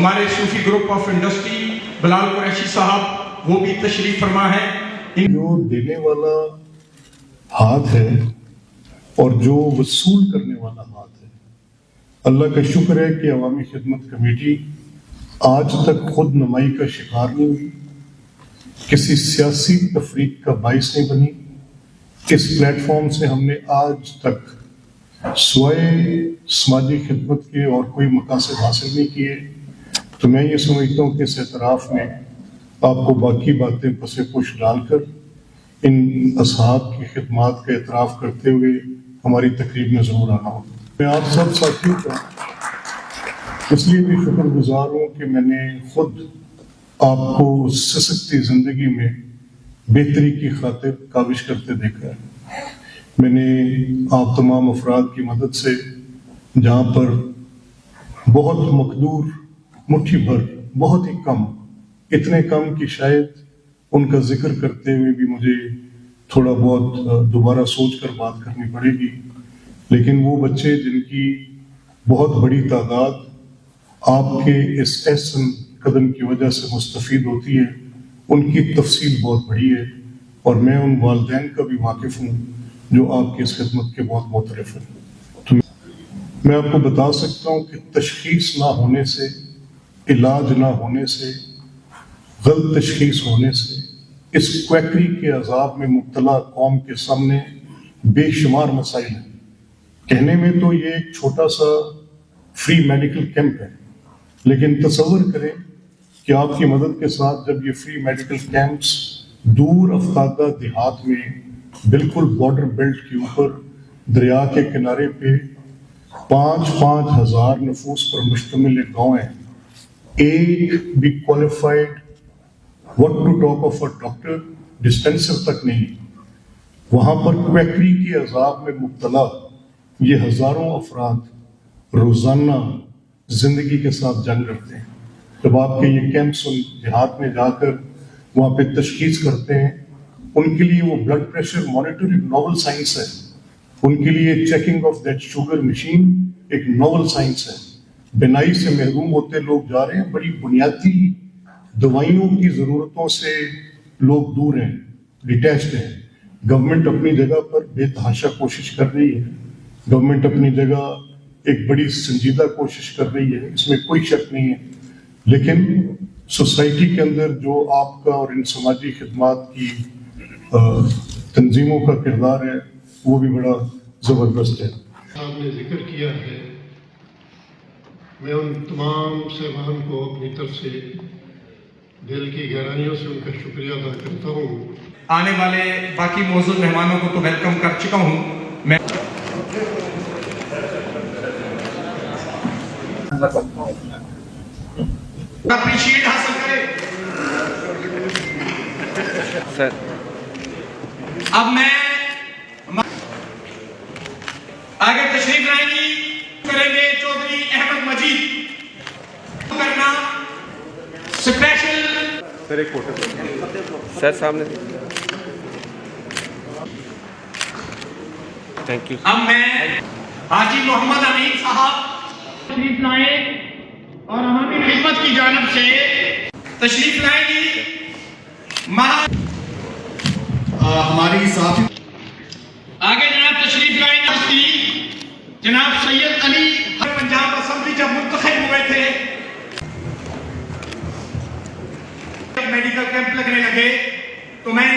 ہمارے صوفی group of industry بلال قریشی صاحب وہ بھی تشریف فرما ہے. جو دینے والا ہاتھ ہے اور جو وصول کرنے والا ہاتھ ہے، اللہ کا شکر ہے کہ عوامی خدمت کمیٹی آج تک خود نمائی کا شکار نہیں ہوئی، کسی سیاسی تفریق کا باعث نہیں بنی. اس پلیٹ فارم سے ہم نے آج تک سوائے سماجی خدمت کے اور کوئی مقاصد حاصل نہیں کیے. تو میں یہ سمجھتا ہوں کہ اس اعتراف میں آپ کو باقی باتیں پس پش ڈال کر ان اصحاب کی خدمات کا اعتراف کرتے ہوئے ہماری تقریب میں ضرور آنا ہوگا. میں آپ سب ساتھیوں کا اس لیے بھی شکر گزار ہوں کہ میں نے خود آپ کو سسکتی زندگی میں بہتری کی خاطر کاوش کرتے دیکھا ہے. میں نے آپ تمام افراد کی مدد سے جہاں پر بہت مقدور مٹھی بھر بہت ہی کم، اتنے کم کہ شاید ان کا ذکر کرتے ہوئے بھی مجھے تھوڑا بہت دوبارہ سوچ کر بات کرنی پڑے گی، لیکن وہ بچے جن کی بہت بڑی تعداد آپ کے اس احسن قدم کی وجہ سے مستفید ہوتی ہے، ان کی تفصیل بہت بڑی ہے، اور میں ان والدین کا بھی واقف ہوں جو آپ کی اس خدمت کے بہت معترف ہیں. تو میں آپ کو بتا سکتا ہوں کہ تشخیص نہ ہونے سے، علاج نہ ہونے سے، غلط تشخیص ہونے سے اس کویکری کے عذاب میں مبتلا قوم کے سامنے بے شمار مسائل ہیں. کہنے میں تو یہ ایک چھوٹا سا فری میڈیکل کیمپ ہے، لیکن تصور کریں کہ آپ کی مدد کے ساتھ جب یہ فری میڈیکل کیمپس دور افتادہ دیہات میں بالکل بارڈر بیلٹ کے اوپر دریا کے کنارے پہ 5,000 ہزار نفوس پر مشتمل ایک گاؤں ہے، ایک بھی qualified what to talk of a doctor dispenser تک نہیں، وہاں پر کویکری کے عذاب میں مبتلا یہ ہزاروں افراد روزانہ زندگی کے ساتھ جنگ کرتے ہیں. جب آپ کے یہ کیمپس دیہات میں جا کر وہاں پہ تشخیص کرتے ہیں، ان کے لیے وہ بلڈ پریشر مانیٹر ایک ناول سائنس ہے، ان کے لیے checking of that sugar machine ایک ناول سائنس ہے. بینائی سے محروم ہوتے لوگ جا رہے ہیں، بڑی بنیادی دوائیوں کی ضرورتوں سے لوگ دور ہیں، ڈیٹیچڈ ہیں. گورنمنٹ اپنی جگہ پر بے تحاشا کوشش کر رہی ہے، گورنمنٹ اپنی جگہ ایک بڑی سنجیدہ کوشش کر رہی ہے، اس میں کوئی شک نہیں ہے، لیکن سوسائٹی کے اندر جو آپ کا اور ان سماجی خدمات کی تنظیموں کا کردار ہے وہ بھی بڑا زبردست ہے. آپ نے ذکر کیا ہے، میں ان تمام صاحبان کو اپنی طرف سے دل کی گہرائیوں سے ان کا شکریہ ادا کرتا ہوں. آنے والے باقی موجود مہمانوں کو تو ویلکم کر چکا ہوں. میں اپریشیٹ حاصل کرے. اب میں آگے تشریف لائیں گی کریں گے چودھری احمد مجید کرنا اسپیشل سر ایک فوٹو سر سامنے. Thank you. اب میں حاجی محمد امین صاحب تشریف لائیں اور عوامی خدمت کی جانب سے تشریف لائیں گی. ہماری ساتھی آگے جناب تشریف لائیں گے جناب سید علی پنجاب اسمبلی جب منتخب ہوئے تھے، میڈیکل کیمپ لگنے لگے تو میں